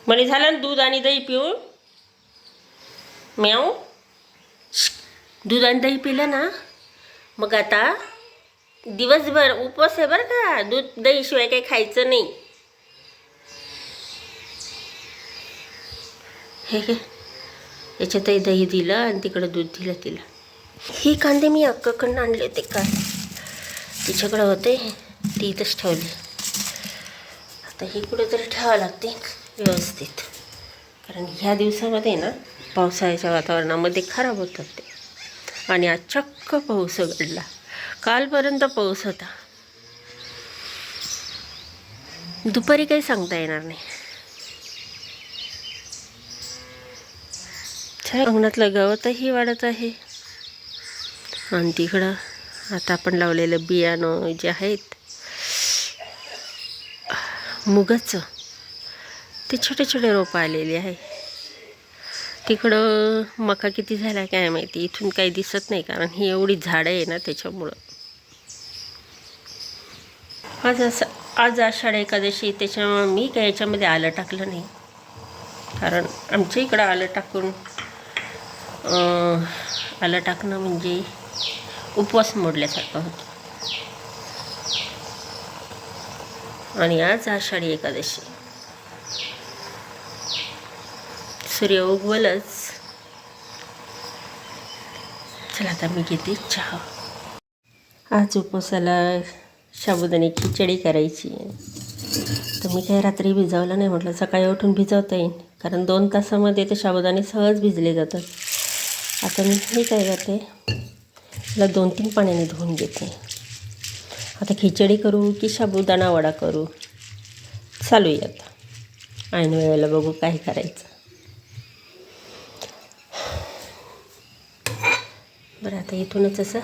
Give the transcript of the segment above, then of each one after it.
मला झालं ना दूध आणि दही पिऊन. म्याऊ. दूध आणि दही पिलं ना मग आता दिवसभर उपवास आहे बरं का. दूध दही शिवाय काही खायचं नाही. हे घे, याच्यातही दही दिलं आणि तिकडं दूध दिलं तिला. ही कांदे मी अक्काकडून आणले होते काल, तिच्याकडं होते, ती इथंच ठेवली. आता ही कुठेतरी ठेवावं लागते व्यवस्थित, कारण ह्या दिवसामध्ये ना पावसाळ्याच्या वातावरणामध्ये खराब होतात ते. आणि आज चक्क पाऊस उघडला. कालपर्यंत पाऊस होता, दुपारी काही सांगता येणार नाही. अंगणातलं गवतही वाढत आहे. आणि तिकडं आता आपण लावलेलं बियाणं जे आहेत मुगाचं, ते छोटे छोटे रोपं आलेले आहे. तिकडं मका किती झाला काय माहिती, इथून काही दिसत नाही कारण ही एवढी झाडं आहे ना त्याच्यामुळं. आज आषाढ एकादशी, त्याच्यामुळं मी काही याच्यामध्ये आलं टाकलं नाही, कारण आमच्या इकडं आलं टाकून आलं टाकणं म्हणजे उपवास मोडल्यासारखं होतं. आणि आज आषाढी एकादशी, सूर्य उगवलच. चला आता मी घेते चहा. आज उपवासाला साबुदाणे खिचडी करायची आहे, तर मी काही रात्री भिजवलं नाही, म्हटलं सकाळी उठून भिजवता येईल, कारण 2 तासामध्ये ते साबुदाणे सहज भिजले जातात. आता मी काय करते, त्याला 2-3 पाण्याने धुवून घेते. आता खिचडी करू की साबुदाणा वडा करू, चालू आहे आता. ऐन वेळेला बघू काय करायचं. बरं, आता इथूनच असं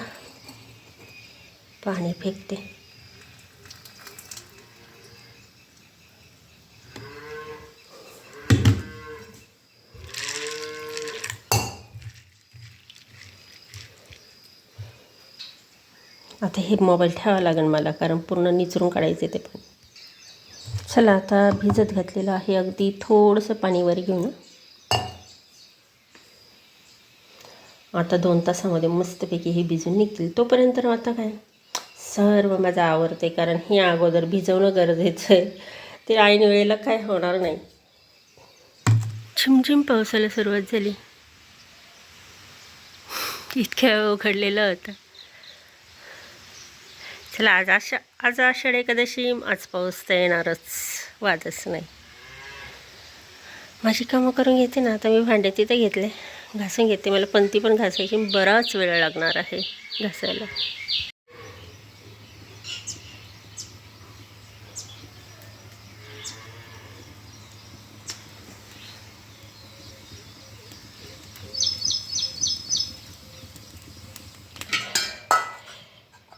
पाणी फेकते. आता हे मोबाईल ठेवावा लागेल मला, कारण पूर्ण निचरून काढायचे ते पण. चला आता भिजत घातलेलं आहे, अगदी थोडंसं पाणी वर घेऊन आता 2 तासामध्ये मस्तपैकी हे भिजून निघतील. तोपर्यंत आता काय सर्व माझं आवरते, कारण हे अगोदर भिजवणं गरजेचं आहे, ते ऐन वेळेला काय होणार नाही. झिमझिम पावसाला सुरुवात झाली, इतक्या उघडलेलं होतं. चला आज आषाढ एकादशी, आज पाऊस तर येणारच, वादच नाही. माझी कामं करून घेते ना. आता मी भांडे तिथे घेतले, घासून घेते. मला पंती पण घासायची, बराच वेळ लागणार आहे घासायला.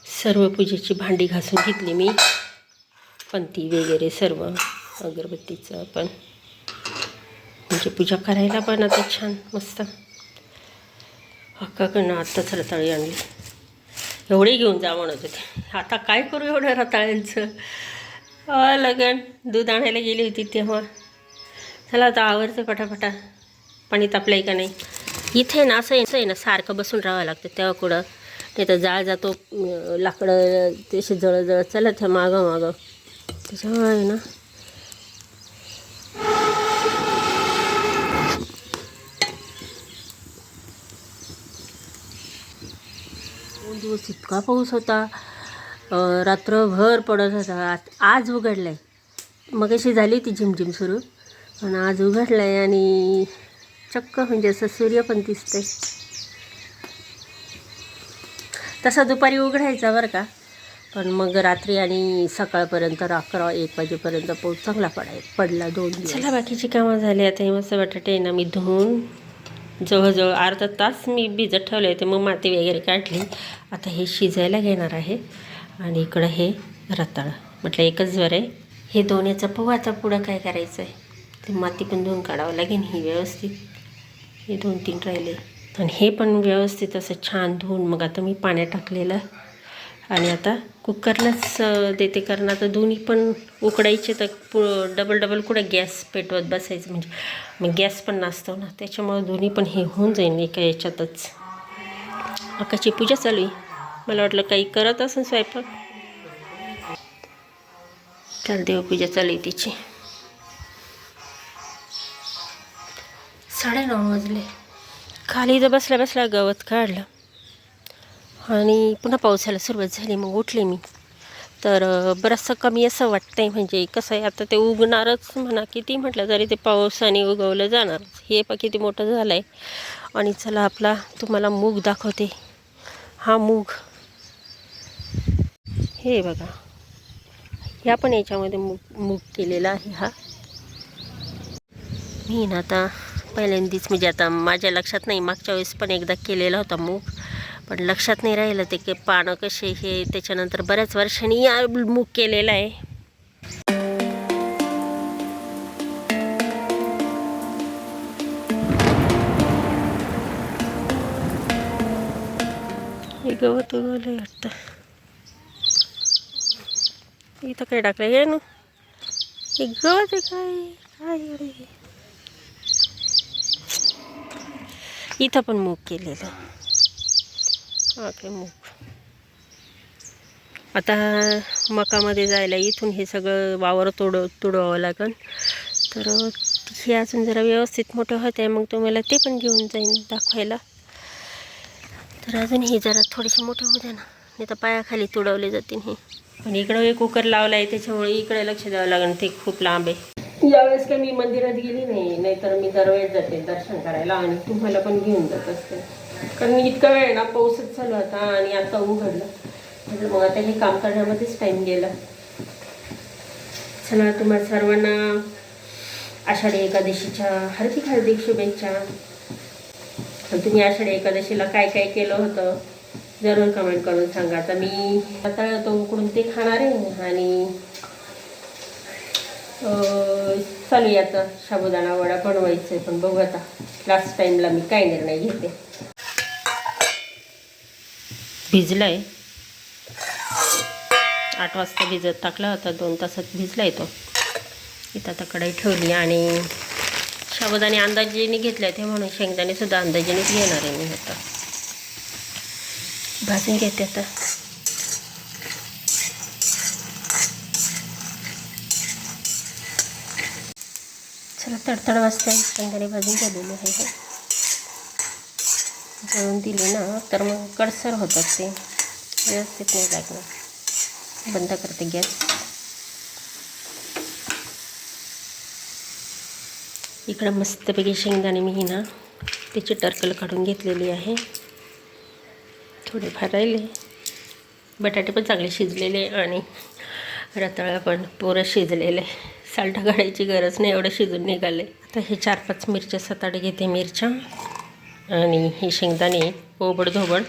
सर्व पूजेची भांडी घासून घेतली मी, पंती वगैरे सर्व, अगरबत्तीचं पण, म्हणजे पूजा करायला पण आता छान मस्त. हक्काकडनं आत्ताच रताळी आणली, एवढे घेऊन जा म्हणत होते. आता काय करू एवढ्या रताळ्यांचं. लगन दूध आणायला गेली होती तेव्हा. चला आता आवरते पटापटा. पाणी तापलं आहे का नाही. इथे ना असं आहे ना, सारखं बसून राहावं लागतं, तेव्हा कुठं नाही तर जाळ जातो, लाकडं तसे जळजळ चालत आहे मागं. त्याच्यामुळे आहे ना दिवस इतका पाऊस होता, रात्रभर पडत होता. आज उघडला आहे, मग अशी झाली ती झिमझिम सुरू, पण आज उघडला आहे आणि चक्क म्हणजे असं सूर्य पण दिसतंय. तसा दुपारी उघडायचा बरं का, पण मग रात्री आणि सकाळपर्यंत 11-1 वाजेपर्यंत पाऊस चांगला पडला 2 दिवस. चला बाकीची कामं झाली. आता हे मस्त बटाटे ना मी धुवून जवळजवळ अर्धा तास मी भिजत ठेवले होते, मग माती वगैरे काढली. आता हे शिजायला घेणार आहे. आणि इकडं हे रताळं, म्हटलं एकच बरं आहे. हे दोन्हीचं पाहू आता पुढं काय करायचं आहे. ते माती पण धुवून काढावं लागेल ही व्यवस्थित. हे 2-3 राहिले, आणि हे पण व्यवस्थित असं छान धुवून मग आता मी पाण्यात टाकलेलं आणि आता कुकरलाच देते, कारण आता दोन्ही पण उकडायचे तर डबल डबल कुठं गॅस पेटवत बसायचं, म्हणजे मग गॅस पण नसतो ना, त्याच्यामुळं दोन्ही पण हे होऊन जाईल एका याच्यातच. आकाशी पूजा चालू आहे, मला वाटलं काही करत असेल स्वयंपाक. काल देवपूजा चालू आहे तिची. 9:30 वाजले. खाली इथं बसल्या बसल्या गवत काढलं आणि पुन्हा पावसाला सुरुवात झाली. मग उठले मी, तर बरंचसं कमी असं वाटतंय. म्हणजे कसं आहे, आता ते उगणारच म्हणा, किती म्हटलं तरी ते पावसाने उगवलं जाणार. हे पण किती मोठं झालं आहे. आणि चला आपला तुम्हाला मूग दाखवते. हा मूग, हे बघा, ह्या पण याच्यामध्ये मूग केलेला आहे. हा मी ना आता पहिल्यांदाच, म्हणजे आता माझ्या लक्षात नाही, मागच्या वेळेस पण एकदा केलेला होता मूग, पण लक्षात नाही राहिलं ते पानं कसे हे. त्याच्यानंतर बऱ्याच वर्षांनी या मूग केलेला आहे. हे गवत उगवलंय वाटतं. इथं काय टाकलं हे ना, हे गवत आहे काय काय. इथं पण मूग केलेलं. हा काय मूग. आता मकामध्ये जायला इथून हे सगळं वावर तुडवावं लागेल. तर हे अजून जरा व्यवस्थित मोठं होते, मग तुम्हाला ते पण घेऊन जाईन दाखवायला. तर अजून हे जरा थोडेसे मोठे होते ना, नाही तर पायाखाली तुडवले जातील हे. पण इकडं एक कुकर लावला आहे, त्याच्यामुळे इकडे लक्ष द्यावं लागेल. ते खूप लांब आहे. यावेळेस काही मी मंदिरात गेली नाही, नाहीतर मी दरवेळेस जाते दर्शन करायला आणि तुम्हाला पण घेऊन जात असते. कारण इतका वेळ ना पाऊसच चालू होता आणि आता उघडलं, म्हणजे मग आता हे काम करण्यामध्येच टाईम गेला. चला, तुम्हाला सर्वांना आषाढी एकादशीच्या हार्दिक शुभेच्छा. तुम्ही आषाढी एकादशीला काय काय केलं होतं जरूर कमेंट करून सांगा. आता मी आता तो उकडून ते खाणार आहे आणि चालू आहे आता साबुदाणा वडा बनवायचं आहे. पण बघू आता लास्ट टाईमला मी काय निर्णय घेते. भिजला आहे, 8 वाजता भिजत टाकला होता, 2 तासात भिजला तो. इथं आता कढई ठेवली आणि साबुदाणे अंदाजेने घेतले ते, म्हणून शेंगदाणे सुद्धा अंदाजेनेच घेणार आहे मी. आता भाजून घेते. आता चला, तडतड वाजता शेंगदाणे भाजून झालेले आहे. जळून दिले ना तर मग कडसर होतात, ते व्यवस्थित नाही लागणार. बंद करते गॅस. इकडं मस्तपैकी शेंगदाणे मी ना त्याची टरकल काढून घेतलेली आहे. थोडेफार राहिले. बटाटे पण चांगले शिजलेले आणि रताळा पण पुरं शिजलेले. साल्टा काढायची गरज नाही, एवढं शिजून निघाले. आता हे 4-5 मिरच्या 7-8 घेते मिरच्या आणि हे शेंगदाणे ओबडधोबड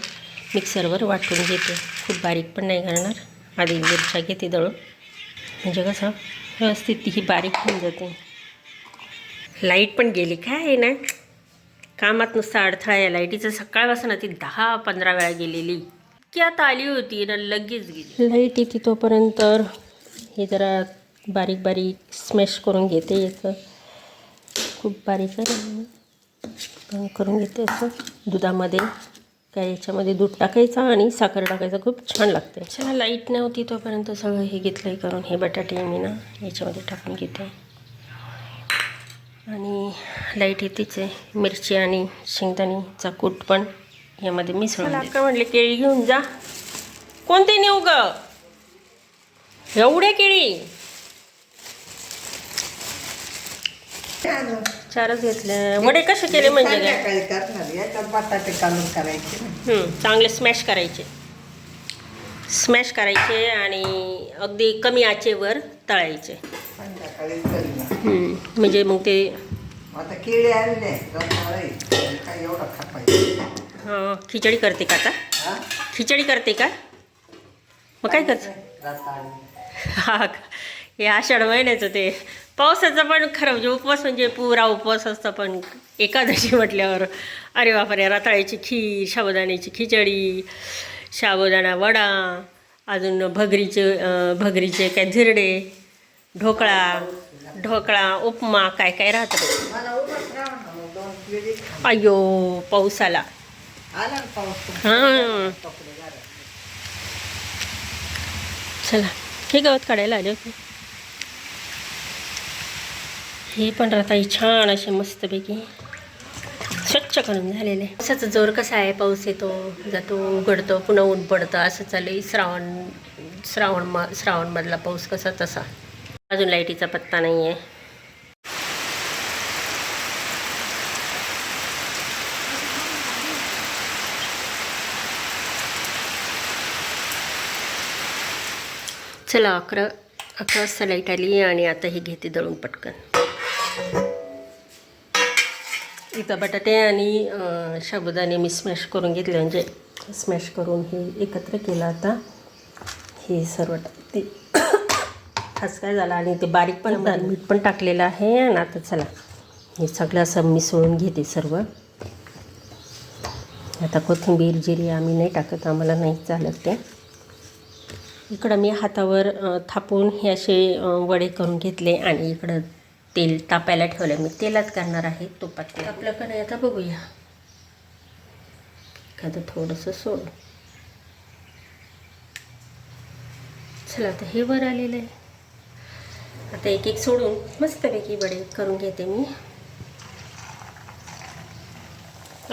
मिक्सरवर वाटून घेते. खूप बारीक पण नाही करणार. आधी मिरच्या घेते दळून, म्हणजे कसं व्यवस्थित ही बारीक होऊन जाते. लाईट पण गेली, काय आहे ना कामात नुसता अडथळा आहे लाईटीचं. सकाळपासून ती 10-15 वेळा गेलेली, की आता आली होती ना लगेच गेली. लाईट येते तोपर्यंत हे जरा बारीक बारीक स्मॅश करून घेते. याचं खूप बारीक करून घेते असं दुधामध्ये. काय याच्यामध्ये दूध टाकायचं आणि साखर टाकायचं, खूप छान लागते. चला, लाईट नव्हती तोपर्यंत सगळं हे घेतलं आहे करून. हे बटाटे मी ना याच्यामध्ये टाकून घेते आणि लाईट येतेच आहे. मिरची आणि शेंगदाणीचा कूट पण यामध्ये मिसळून. का म्हटले केळी घेऊन जा. कोणते नेऊ ग एवढे केळी? 4च घेतले. वडे कसे केले म्हणजे बटाटे काढून करायचे, चांगले स्मॅश करायचे आणि अगदी कमी आचेवर तळायचे. म्हणजे मग ते आता केळी आणले काय एवढं खापायचं. हां, खिचडी करते का आता? खिचडी करते का? मग काय करते? हा, हे आषाढ महिन्याचं ते पावसाचं पण खरं म्हणजे उपवास म्हणजे पुरा उपवास असतं. पण एकादशी म्हटल्यावर अरे बापरे, रताळ्याची खीर, साबुदाण्याची खिचडी, साबुदाणा वडा, अजून भगरीचे काय धिरडे, ढोकळा उपमा काय काय राहतं बाई. मला उभंच राहा ना, मग 2 पिढी अयो पाऊस आला. आला ना पाऊस. हां कपडे घाला. चला हे गवत काढायला आले होते. हे पण राहता छान असे मस्तपैकी स्वच्छ करून झालेले. पावसाचा जोर कसा आहे, पाऊस येतो जातो उघडतो पुन्हा ऊन पडतं असं चालू आहे. श्रावणमधला पाऊस कसा तसा. अजून लाईटीचा पत्ता नाही आहे. चला 11 वाजता लाईट आली आणि आता ही घेते दळून पटकन. इथं बटाटे आणि साबुदाणे मी स्मॅश करून घेतले, म्हणजे स्मॅश करून हे एकत्र केलं. आता हे सर्व ते खास काय झालं आणि ते बारीक पण मीठ पण टाकलेलं आहे. आणि आता चला हे सगळं असं मिसळून घेते सर्व. आता कोथिंबीर जिरी आम्ही नाही टाकत, आम्हाला नाही चालत ते. इकडं मी हातावर थापून हे असे वडे करून घेतले आणि इकडं तेल तापायला ठेवलं. मी तेलात करणार आहे, तुपात आपलं का नाही आता बघूया. एखादं थोडंसं सोड. चला आता हे वर आलेलं आहे. आता एक एक सोडून मस्तपैकी वडे करून घेते मी.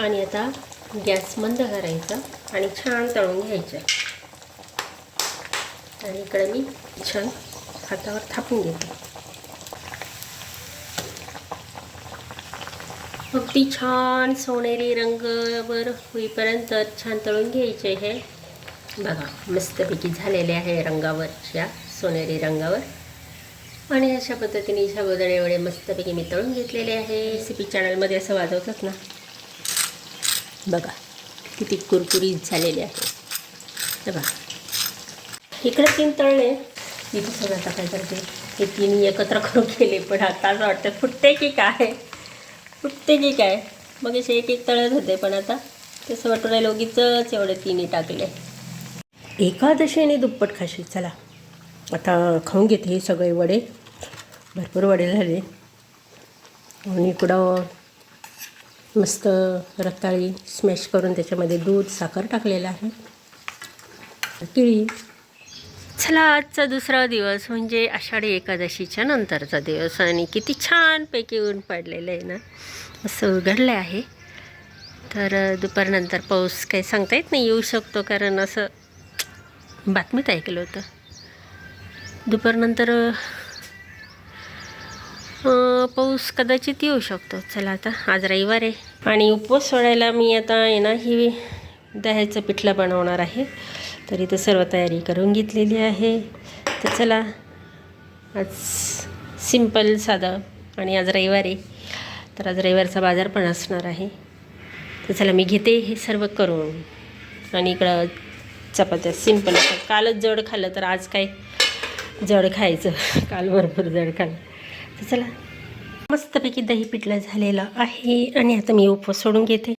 आणि आता गॅस मंद करायचा आणि छान तळून घ्यायचं. आणि इकडे मी छान हातावर थापून घेते. मग ती छान सोनेरी रंगावर होईपर्यंत छान तळून घ्यायचे. हे बघा मस्तपैकी झालेले आहे रंगावरच्या सोनेरी रंगावर. आणि अशा पद्धतीने साबुदाणे वडे मस्तपैकी मी तळून घेतलेले आहे. रेसिपी चॅनलमध्ये असं वाजवतात ना, बघा किती कुरकुरीत झालेले आहे. हे बघा इकडे 3 तळले, इथे सगळं आता काय करते हे 3 एकत्र करून केले. पण आता असं वाटतं फुटते की काय. मग असे एक तळत होते, पण आता तसं वाटून राहिलं उगीचंच एवढे 3 टाकले. एकादशीने दुप्पट खाशी. चला आता खाऊन घेते हे सगळे वडे. भरपूर वडे झाले. आणि इकडं मस्त रताळी स्मॅश करून त्याच्यामध्ये दूध साखर टाकलेलं आहे, केळी. चला आजचा दुसरा दिवस म्हणजे आषाढी एकादशीच्या नंतरचा दिवस. आणि किती छानपैकी ऊन पडलेलं आहे ना, असं उघडलं आहे. तर दुपारनंतर पाऊस काही सांगता येत नाही, येऊ शकतो. कारण असं बातमीत ऐकलं होतं दुपारनंतर पाऊस कदाचित येऊ शकतो. चला आता आज रविवार आहे आणि उपवास सोडायला मी आता आहे ना ही दह्याचं पिठलं बनवणार आहे. तर इथं सर्व तयारी करून घेतलेली आहे. तर चला आज सिंपल साधं. आणि आज रविवार आहे, तर आज रविवारचा बाजार पण असणार आहे. तर चला मी घेते हे सर्व करून. आणि इकडं चपात्या सिंपल. कालच जड खाल्लं तर आज काय जड खायचं, काल भरपूर जड खाल्लं. तर चला मस्तपैकी दही पिठलं झालेलं आहे. आणि आता मी उपवास सोडून घेते.